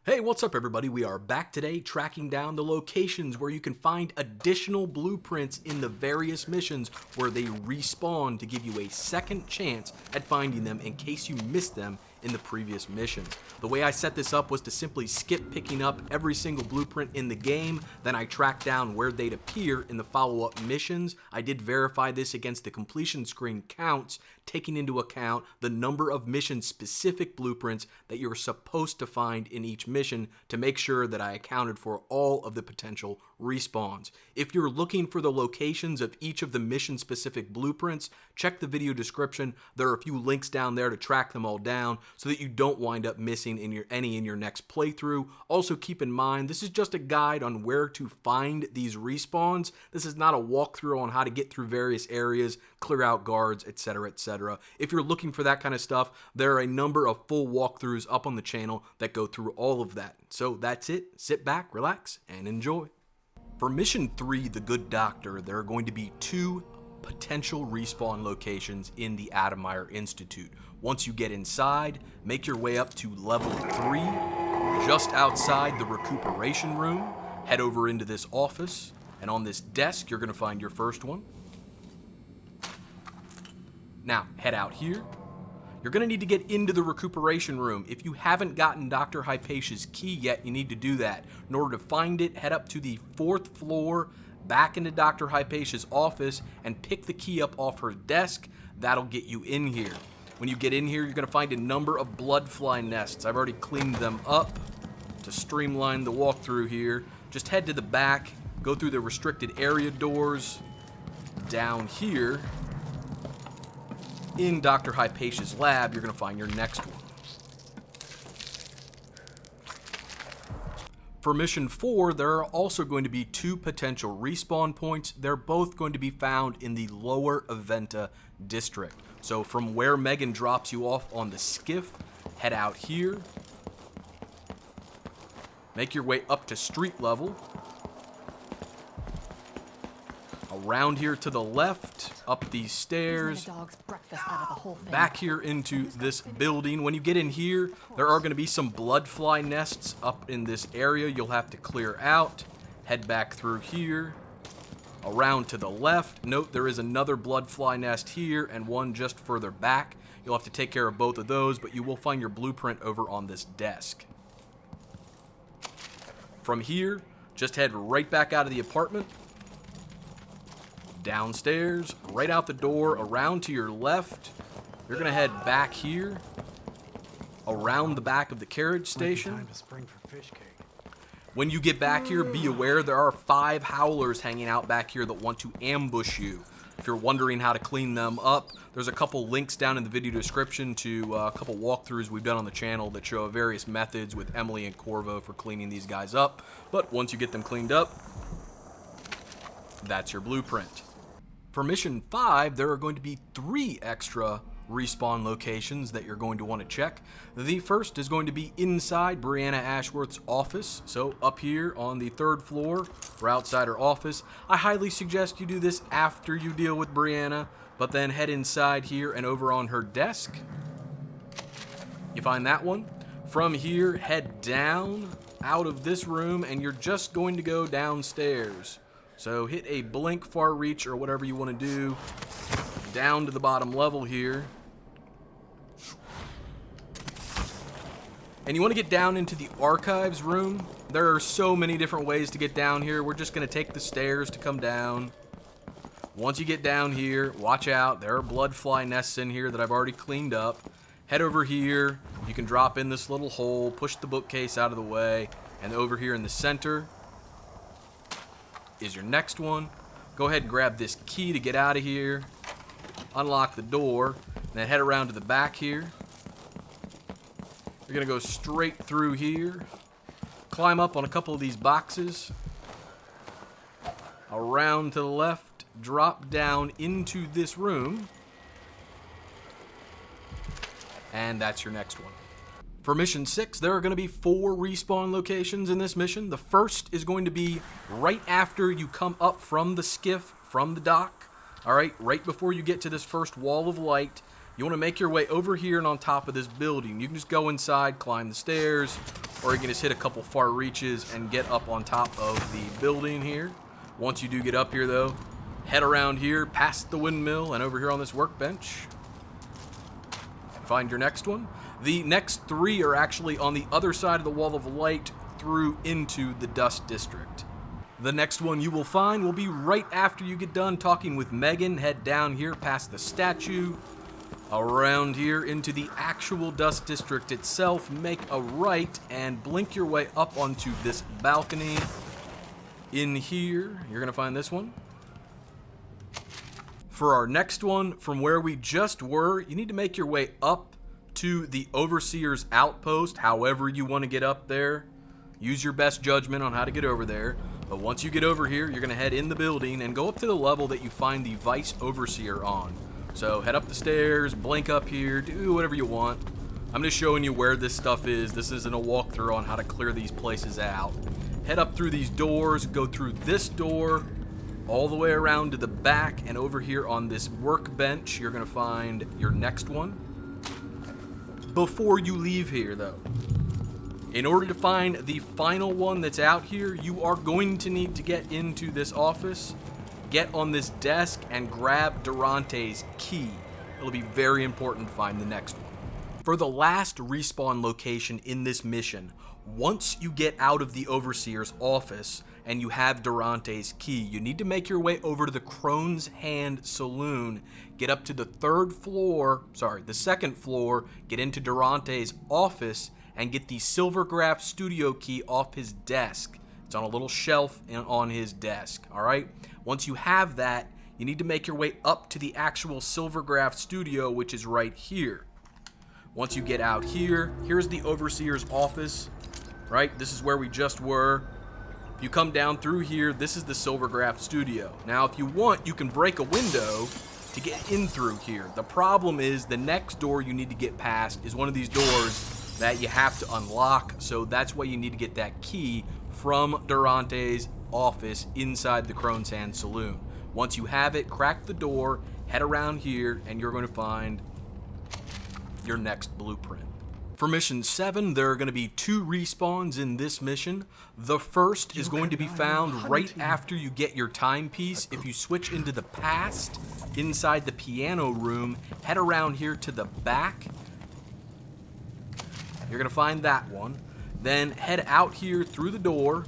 Hey, what's up everybody? We are back today tracking down the locations where you can find additional blueprints in the various missions where they respawn to give you a second chance at finding them in case you missed them in the previous missions. The way I set this up was to simply skip picking up every single blueprint in the game, then I tracked down where they'd appear in the follow-up missions. I did verify this against the completion screen counts, taking into account the number of mission-specific blueprints that you're supposed to find in each mission to make sure that I accounted for all of the potential respawns. If you're looking for the locations of each of the mission-specific blueprints, check the video description. There are a few links down there to track them all down so that you don't wind up missing any in your next playthrough. Also keep in mind, this is just a guide on where to find these respawns. This is not a walkthrough on how to get through various areas, clear out guards, etc., etc. If you're looking for that kind of stuff, there are a number of full walkthroughs up on the channel that go through all of that. So that's it. Sit back, relax, and enjoy. For Mission 3, The Good Doctor, there are going to be two potential respawn locations in the Adamire Institute. Once you get inside, make your way up to level 3, just outside the recuperation room. Head over into this office, and on this desk, you're going to find your first one. Now, head out here. You're going to need to get into the recuperation room. If you haven't gotten Dr. Hypatia's key yet, you need to do that. In order to find it, head up to the 4th floor, back into Dr. Hypatia's office, and pick the key up off her desk. That'll get you in here. When you get in here, you're going to find a number of bloodfly nests. I've already cleaned them up to streamline the walkthrough here. Just head to the back, go through the restricted area doors, down here. In Dr. Hypatia's lab, you're going to find your next one. For Mission 4, there are also going to be two potential respawn points. They're both going to be found in the Lower Aventa district. So from where Megan drops you off on the skiff, head out here. Make your way up to street level. Around here to the left, up these stairs, back here into this building. When you get in here, there are going to be some bloodfly nests up in this area you'll have to clear out. Head back through here, around to the left. Note there is another bloodfly nest here and one just further back. You'll have to take care of both of those, but you will find your blueprint over on this desk. From here, just head right back out of the apartment. Downstairs, right out the door, around to your left. You're going to head back here, around the back of the carriage station. When you get back here, be aware there are 5 howlers hanging out back here that want to ambush you. If you're wondering how to clean them up, there's a couple links down in the video description to a couple walkthroughs we've done on the channel that show various methods with Emily and Corvo for cleaning these guys up. But once you get them cleaned up, that's your blueprint. For Mission 5, there are going to be 3 extra respawn locations that you're going to want to check. The first is going to be inside Brianna Ashworth's office. So up here on the 3rd floor, or outside her office. I highly suggest you do this after you deal with Brianna, but then head inside here and over on her desk. You find that one. From here, head down out of this room, and you're just going to go downstairs. So hit a blink far reach or whatever you want to do down to the bottom level here. And you want to get down into the archives room. There are so many different ways to get down here. We're just going to take the stairs to come down. Once you get down here, watch out. There are bloodfly nests in here that I've already cleaned up. Head over here. You can drop in this little hole, push the bookcase out of the way, and over here in the center is your next one. Go ahead and grab this key to get out of here. Unlock the door, and then head around to the back here. You're going to go straight through here. Climb up on a couple of these boxes. Around to the left. Drop down into this room. And that's your next one. For Mission 6, there are going to be 4 respawn locations in this mission. The first is going to be right after you come up from the skiff, from the dock. Alright, right before you get to this first wall of light, You want to make your way over here and on top of this building. You can just go inside, climb the stairs, or you can just hit a couple far reaches and get up on top of the building here. Once you do get up here, though, head around here, past the windmill, and over here on this workbench. Find your next one. The next 3 are actually on the other side of the wall of light through into the Dust District. The next one you will find will be right after you get done talking with Megan. Head down here past the statue, around here into the actual Dust District itself, make a right and blink your way up onto this balcony. In here, you're gonna find this one. For our next one, from where we just were, you need to make your way up to the Overseer's outpost, however you want to get up there. Use your best judgment on how to get over there. But once you get over here, you're going to head in the building and go up to the level that you find the Vice Overseer on. So head up the stairs, blink up here, do whatever you want. I'm just showing you where this stuff is. This isn't a walkthrough on how to clear these places out. Head up through these doors, go through this door, all the way around to the back, and over here on this workbench, you're going to find your next one. Before you leave here, though, in order to find the final one that's out here, you are going to need to get into this office, get on this desk, and grab Durante's key. It'll be very important to find the next one. For the last respawn location in this mission, once you get out of the Overseer's office and you have Durante's key, you need to make your way over to the Crone's Hand Saloon, get up to the second floor, get into Durante's office, and get the Silvergraph studio key off his desk. It's on a little shelf on his desk, all right? Once you have that, you need to make your way up to the actual Silvergraph studio, which is right here. Once you get out here, here's the Overseer's office, right? This is where we just were. You come down through here, this is the Silvergraph studio. Now, if you want, you can break a window to get in through here. The problem is the next door you need to get past is one of these doors that you have to unlock, so that's why you need to get that key from Durante's office inside the Crone's Hand Saloon. Once you have it, crack the door, head around here, and you're going to find your next blueprint. For mission 7, there are going to be 2 respawns in this mission. The first is going to be found right after you get your timepiece. If you switch into the past, inside the piano room, head around here to the back. You're going to find that one. Then head out here through the door.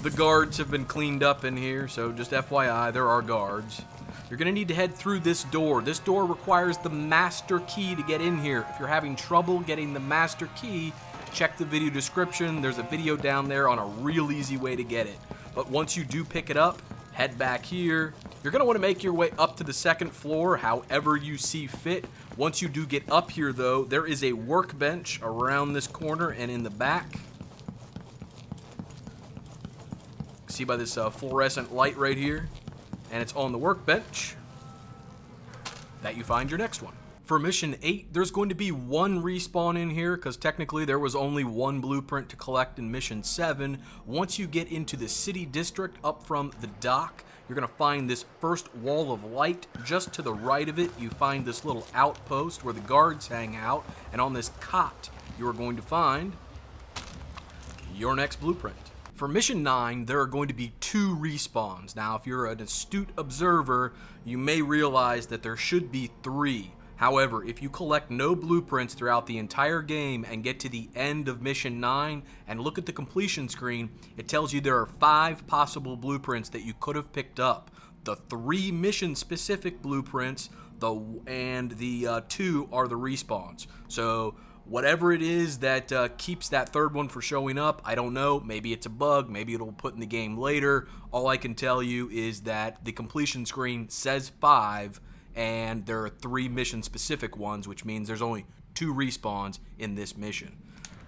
The guards have been cleaned up in here, so just FYI, there are guards. You're going to need to head through this door. This door requires the master key to get in here. If you're having trouble getting the master key, check the video description. There's a video down there on a real easy way to get it. But once you do pick it up, head back here. You're going to want to make your way up to the second floor however you see fit. Once you do get up here, though, there is a workbench around this corner and in the back. See by this fluorescent light right here, and it's on the workbench that you find your next one. For mission 8, there's going to be 1 respawn in here because technically there was only 1 blueprint to collect in mission 7. Once you get into the city district up from the dock, you're going to find this first wall of light. Just to the right of it, you find this little outpost where the guards hang out, and on this cot, you are going to find your next blueprint. For mission 9, there are going to be 2 respawns. Now, if you're an astute observer, you may realize that there should be 3. However, if you collect no blueprints throughout the entire game and get to the end of mission 9 and look at the completion screen, it tells you there are 5 possible blueprints that you could have picked up. The 3 mission-specific blueprints and the 2 are the respawns. So whatever it is that keeps that third one from showing up, I don't know. Maybe it's a bug. Maybe it'll put in the game later. All I can tell you is that the completion screen says 5, and there are 3 mission-specific ones, which means there's only 2 respawns in this mission.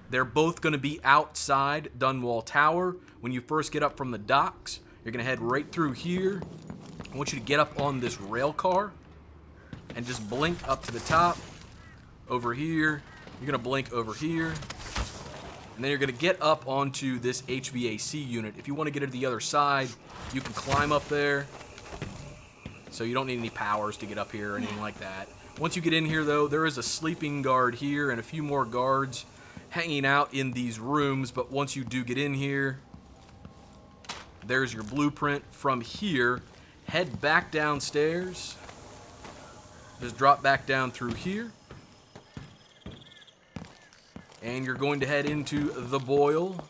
They're both going to be outside Dunwall Tower. When you first get up from the docks, you're going to head right through here. I want you to get up on this rail car and just blink up to the top. Over here, you're going to blink over here. And then you're going to get up onto this HVAC unit. If you want to get to the other side, you can climb up there. so you don't need any powers to get up here or anything like that. Once you get in here, though, there is a sleeping guard here and a few more guards hanging out in these rooms, but once you do get in here, there's your blueprint. From here, head back downstairs. Just drop back down through here. And you're going to head into the boil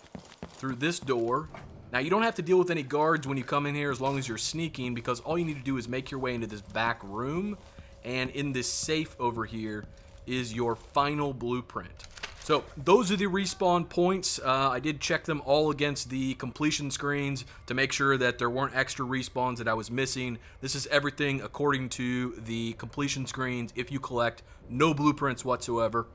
through this door. Now, you don't have to deal with any guards when you come in here as long as you're sneaking, because all you need to do is make your way into this back room. And in this safe over here is your final blueprint. So those are the respawn points. I did check them all against the completion screens to make sure that there weren't extra respawns that I was missing. This is everything according to the completion screens if you collect no blueprints whatsoever,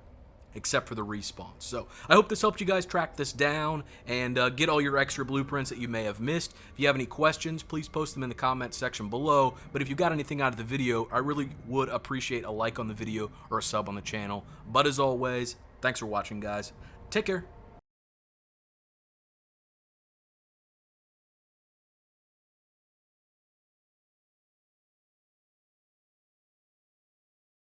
except for the respawns. So I hope this helped you guys track this down and get all your extra blueprints that you may have missed. If you have any questions, please post them in the comment section below. But if you got anything out of the video, I really would appreciate a like on the video or a sub on the channel. But as always, thanks for watching, guys. Take care.